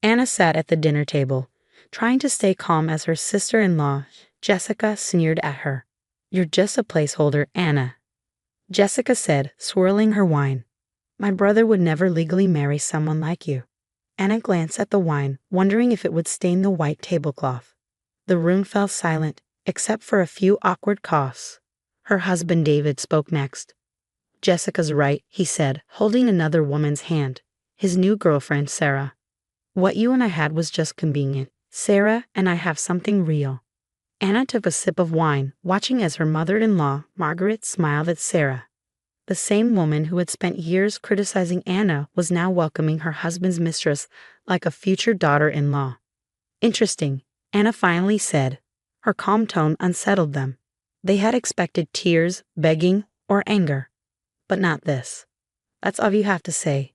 Anna sat at the dinner table, trying to stay calm as her sister-in-law, Jessica, sneered at her. "You're just a placeholder, Anna," Jessica said, swirling her wine. "My brother would never legally marry someone like you." Anna glanced at the wine, wondering if it would stain the white tablecloth. The room fell silent, except for a few awkward coughs. Her husband David spoke next. "Jessica's right," he said, holding another woman's hand. "His new girlfriend, Sarah. What you and I had was just convenient. Sarah and I have something real." Anna took a sip of wine, watching as her mother-in-law, Margaret, smiled at Sarah. The same woman who had spent years criticizing Anna was now welcoming her husband's mistress like a future daughter-in-law. "Interesting," Anna finally said. Her calm tone unsettled them. They had expected tears, begging, or anger. But not this. "That's all you have to say,"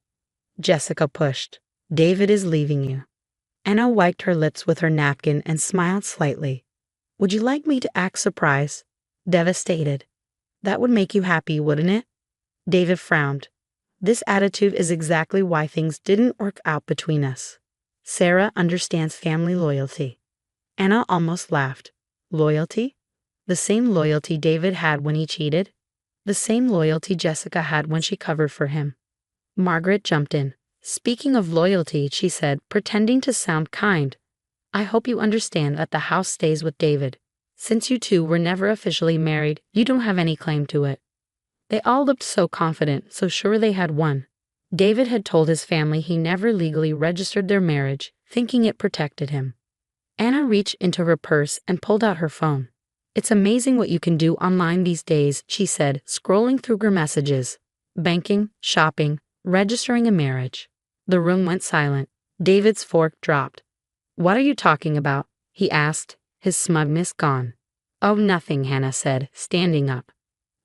Jessica pushed. "David is leaving you." Anna wiped her lips with her napkin and smiled slightly. "Would you like me to act surprised? Devastated? That would make you happy, wouldn't it?" David frowned. "This attitude is exactly why things didn't work out between us. Sarah understands family loyalty." Anna almost laughed. Loyalty? The same loyalty David had when he cheated? The same loyalty Jessica had when she covered for him? Margaret jumped in. "Speaking of loyalty," she said, pretending to sound kind, "I hope you understand that the house stays with David. Since you two were never officially married, you don't have any claim to it." They all looked so confident, so sure they had won. David had told his family he never legally registered their marriage, thinking it protected him. Anna reached into her purse and pulled out her phone. "It's amazing what you can do online these days," she said, scrolling through her messages. Banking, shopping, registering a marriage. The room went silent. David's fork dropped. "What are you talking about?" he asked, his smugness gone. "Oh, nothing," Hannah said, standing up.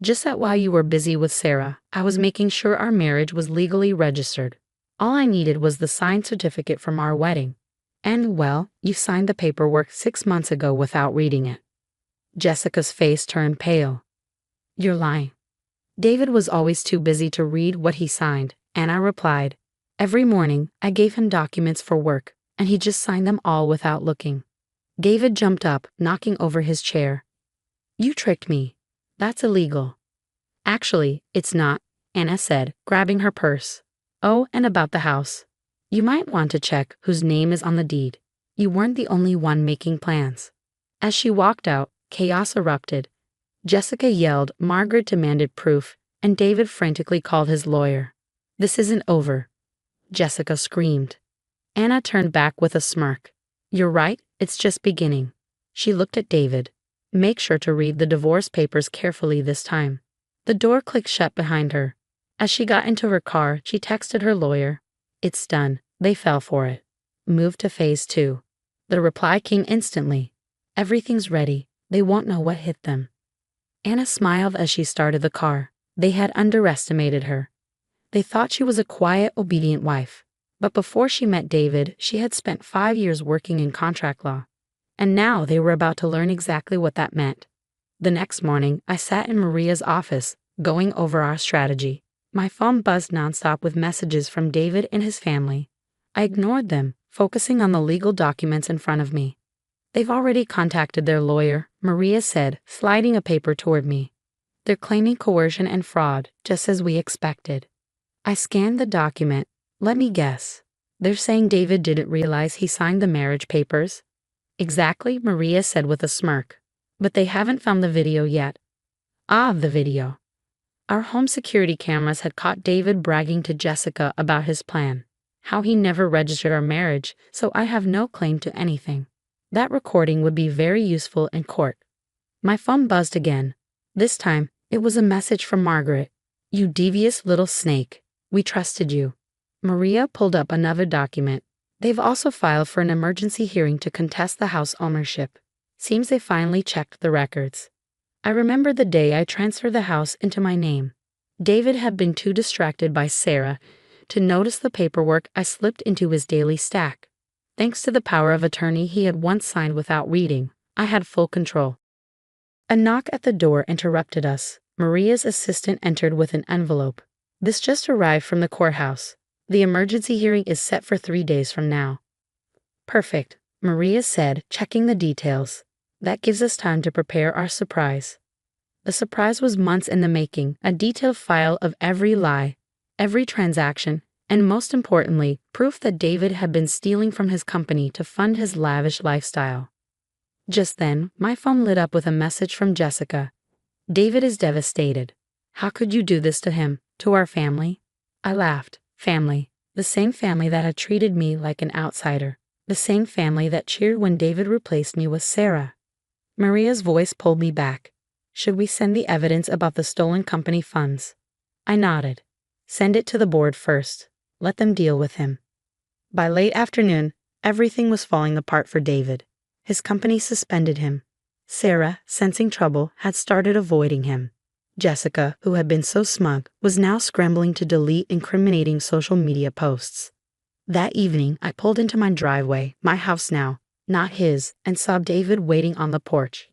"Just that while you were busy with Sarah, I was making sure our marriage was legally registered. All I needed was the signed certificate from our wedding. And, well, you signed the paperwork 6 months ago without reading it." Jessica's face turned pale. "You're lying." David was always too busy to read what he signed, Anna replied. "Every morning, I gave him documents for work, and he just signed them all without looking." David jumped up, knocking over his chair. "You tricked me. That's illegal." "Actually, it's not," Anna said, grabbing her purse. "Oh, and about the house. You might want to check whose name is on the deed. You weren't the only one making plans." As she walked out, chaos erupted. Jessica yelled, Margaret demanded proof, and David frantically called his lawyer. "This isn't over," Jessica screamed. Anna turned back with a smirk. "You're right, it's just beginning." She looked at David. "Make sure to read the divorce papers carefully this time." The door clicked shut behind her. As she got into her car, she texted her lawyer. "It's done. They fell for it. Move to phase 2. The reply came instantly. "Everything's ready. They won't know what hit them." Anna smiled as she started the car. They had underestimated her. They thought she was a quiet, obedient wife. But before she met David, she had spent 5 years working in contract law. And now they were about to learn exactly what that meant. The next morning, I sat in Maria's office, going over our strategy. My phone buzzed nonstop with messages from David and his family. I ignored them, focusing on the legal documents in front of me. "They've already contacted their lawyer," Maria said, sliding a paper toward me. "They're claiming coercion and fraud, just as we expected." I scanned the document. "Let me guess. They're saying David didn't realize he signed the marriage papers?" "Exactly," Maria said with a smirk. "But they haven't found the video yet." "Ah, the video." Our home security cameras had caught David bragging to Jessica about his plan, how he never registered our marriage, so I have no claim to anything. That recording would be very useful in court. My phone buzzed again. This time, it was a message from Margaret. "You devious little snake. We trusted you." Maria pulled up another document. "They've also filed for an emergency hearing to contest the house ownership. Seems they finally checked the records." I remember the day I transferred the house into my name. David had been too distracted by Sarah to notice the paperwork I slipped into his daily stack. Thanks to the power of attorney he had once signed without reading, I had full control. A knock at the door interrupted us. Maria's assistant entered with an envelope. "This just arrived from the courthouse. The emergency hearing is set for 3 days from now." Perfect, Maria said, checking the details. That gives us time to prepare our surprise. The surprise was months in the making, a detailed file of every lie, every transaction, and most importantly, proof that David had been stealing from his company to fund his lavish lifestyle. Just then, my phone lit up with a message from Jessica. David is devastated. How could you do this to him, to our family? I laughed. Family. The same family that had treated me like an outsider. The same family that cheered when David replaced me with Sarah. Maria's voice pulled me back. Should we send the evidence about the stolen company funds? I nodded. Send it to the board first. Let them deal with him. By late afternoon, everything was falling apart for David. His company suspended him. Sarah, sensing trouble, had started avoiding him. Jessica, who had been so smug, was now scrambling to delete incriminating social media posts. That evening, I pulled into my driveway, my house now, not his, and saw David waiting on the porch.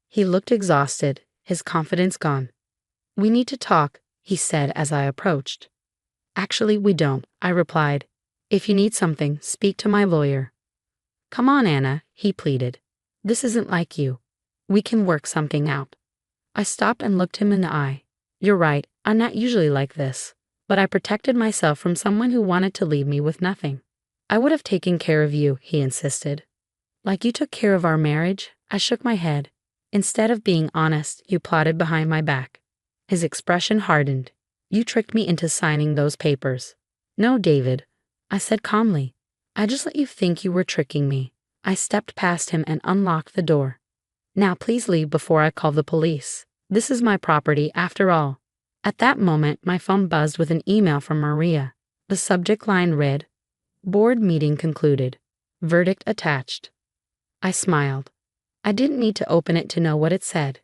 He looked exhausted, his confidence gone. We need to talk, he said as I approached. Actually, we don't, I replied. If you need something, speak to my lawyer. Come on, Anna, he pleaded. This isn't like you. We can work something out. I stopped and looked him in the eye. You're right, I'm not usually like this, but I protected myself from someone who wanted to leave me with nothing. I would have taken care of you, he insisted. Like you took care of our marriage? I shook my head. Instead of being honest, you plotted behind my back. His expression hardened. You tricked me into signing those papers. No, David, I said calmly. I just let you think you were tricking me. I stepped past him and unlocked the door. Now please leave before I call the police. This is my property after all. At that moment, my phone buzzed with an email from Maria. The subject line read, Board meeting concluded. Verdict attached. I smiled. I didn't need to open it to know what it said.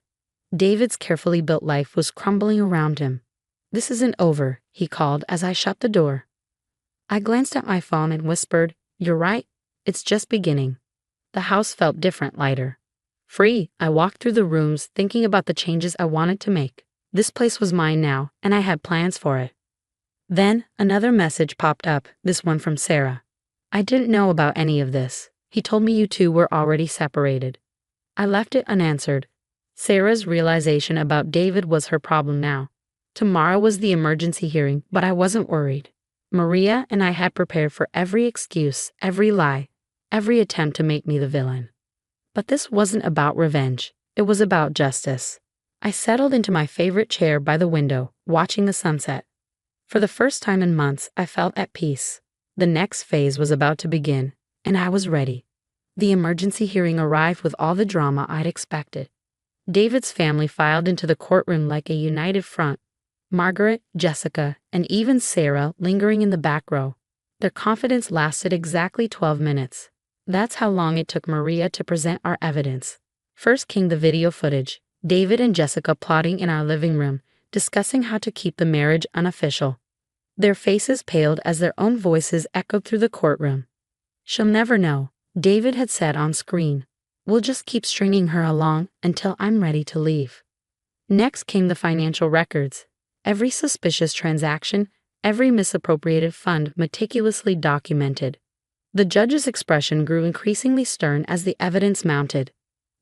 David's carefully built life was crumbling around him. This isn't over, he called as I shut the door. I glanced at my phone and whispered, You're right, it's just beginning. The house felt different, lighter. Free, I walked through the rooms thinking about the changes I wanted to make. This place was mine now, and I had plans for it. Then, another message popped up, this one from Sarah. I didn't know about any of this. He told me you two were already separated. I left it unanswered. Sarah's realization about David was her problem now. Tomorrow was the emergency hearing, but I wasn't worried. Maria and I had prepared for every excuse, every lie, every attempt to make me the villain. But this wasn't about revenge. It was about justice. I settled into my favorite chair by the window, watching the sunset. For the first time in months, I felt at peace. The next phase was about to begin, and I was ready. The emergency hearing arrived with all the drama I'd expected. David's family filed into the courtroom like a united front. Margaret, Jessica, and even Sarah lingering in the back row. Their confidence lasted exactly 12 minutes. That's how long it took Maria to present our evidence. First came the video footage, David and Jessica plotting in our living room, discussing how to keep the marriage unofficial. Their faces paled as their own voices echoed through the courtroom. She'll never know, David had said on screen. We'll just keep stringing her along until I'm ready to leave. Next came the financial records. Every suspicious transaction, every misappropriated fund meticulously documented. The judge's expression grew increasingly stern as the evidence mounted.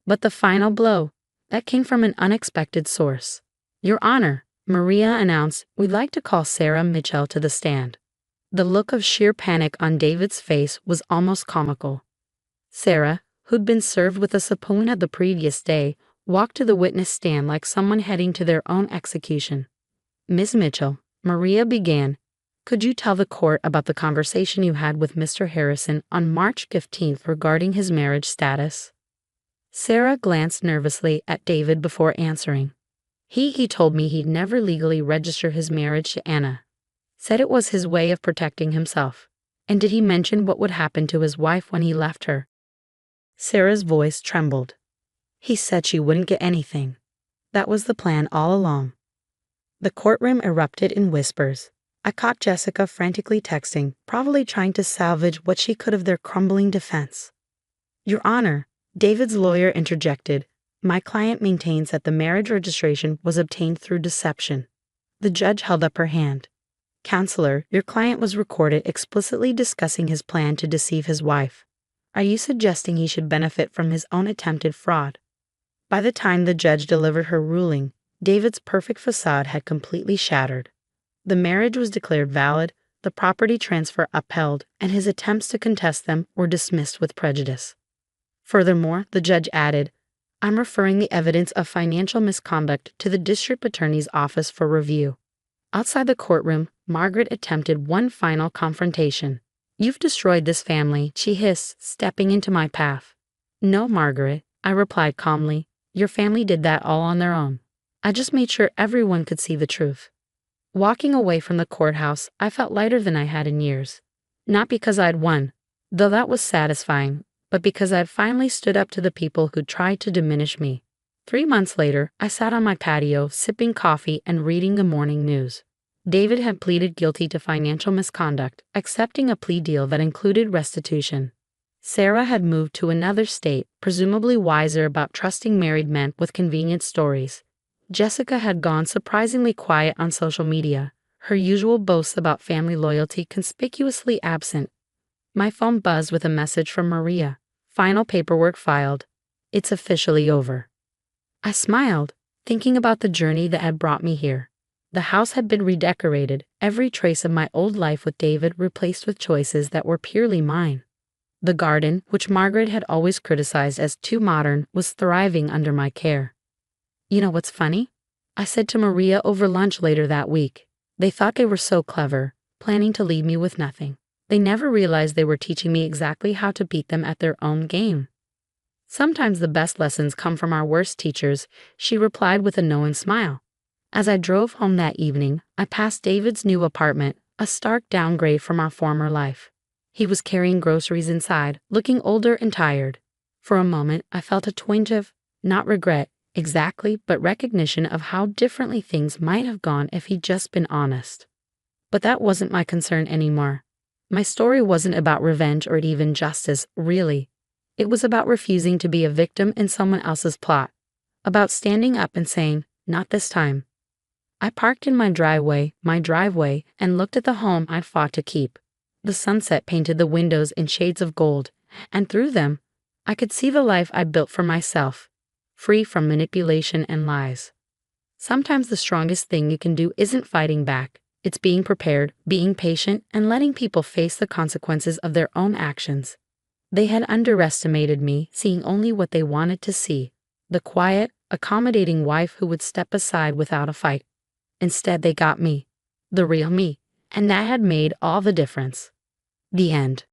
But the final blow, that came from an unexpected source. Your Honor, Maria announced, we'd like to call Sarah Mitchell to the stand. The look of sheer panic on David's face was almost comical. Sarah, who'd been served with a subpoena the previous day, walked to the witness stand like someone heading to their own execution. Ms. Mitchell, Maria began, could you tell the court about the conversation you had with Mr. Harrison on March 15th regarding his marriage status? Sarah glanced nervously at David before answering. He told me he'd never legally register his marriage to Anna. Said it was his way of protecting himself. And did he mention what would happen to his wife when he left her? Sarah's voice trembled. He said she wouldn't get anything. That was the plan all along. The courtroom erupted in whispers. I caught Jessica frantically texting, probably trying to salvage what she could of their crumbling defense. Your Honor, David's lawyer interjected, my client maintains that the marriage registration was obtained through deception. The judge held up her hand. Counselor, your client was recorded explicitly discussing his plan to deceive his wife. Are you suggesting he should benefit from his own attempted fraud? By the time the judge delivered her ruling, David's perfect facade had completely shattered. The marriage was declared valid, the property transfer upheld, and his attempts to contest them were dismissed with prejudice. Furthermore, the judge added, I'm referring the evidence of financial misconduct to the district attorney's office for review. Outside the courtroom, Margaret attempted one final confrontation. You've destroyed this family, she hissed, stepping into my path. No, Margaret, I replied calmly. Your family did that all on their own. I just made sure everyone could see the truth. Walking away from the courthouse, I felt lighter than I had in years. Not because I'd won, though that was satisfying, but because I'd finally stood up to the people who tried to diminish me. 3 months later, I sat on my patio, sipping coffee and reading the morning news. David had pleaded guilty to financial misconduct, accepting a plea deal that included restitution. Sarah had moved to another state, presumably wiser about trusting married men with convenient stories. Jessica had gone surprisingly quiet on social media, her usual boasts about family loyalty conspicuously absent. My phone buzzed with a message from Maria. Final paperwork filed. It's officially over. I smiled, thinking about the journey that had brought me here. The house had been redecorated, every trace of my old life with David replaced with choices that were purely mine. The garden, which Margaret had always criticized as too modern, was thriving under my care. You know what's funny? I said to Maria over lunch later that week. They thought they were so clever, planning to leave me with nothing. They never realized they were teaching me exactly how to beat them at their own game. Sometimes the best lessons come from our worst teachers, she replied with a knowing smile. As I drove home that evening, I passed David's new apartment, a stark downgrade from our former life. He was carrying groceries inside, looking older and tired. For a moment, I felt a twinge of, not regret, exactly, but recognition of how differently things might have gone if he'd just been honest. But that wasn't my concern anymore. My story wasn't about revenge or even justice, really. It was about refusing to be a victim in someone else's plot. About standing up and saying, not this time. I parked in my driveway, and looked at the home I'd fought to keep. The sunset painted the windows in shades of gold, and through them, I could see the life I'd built for myself, free from manipulation and lies. Sometimes the strongest thing you can do isn't fighting back. It's being prepared, being patient, and letting people face the consequences of their own actions. They had underestimated me, seeing only what they wanted to see, the quiet, accommodating wife who would step aside without a fight. Instead, they got me, the real me, and that had made all the difference. The end.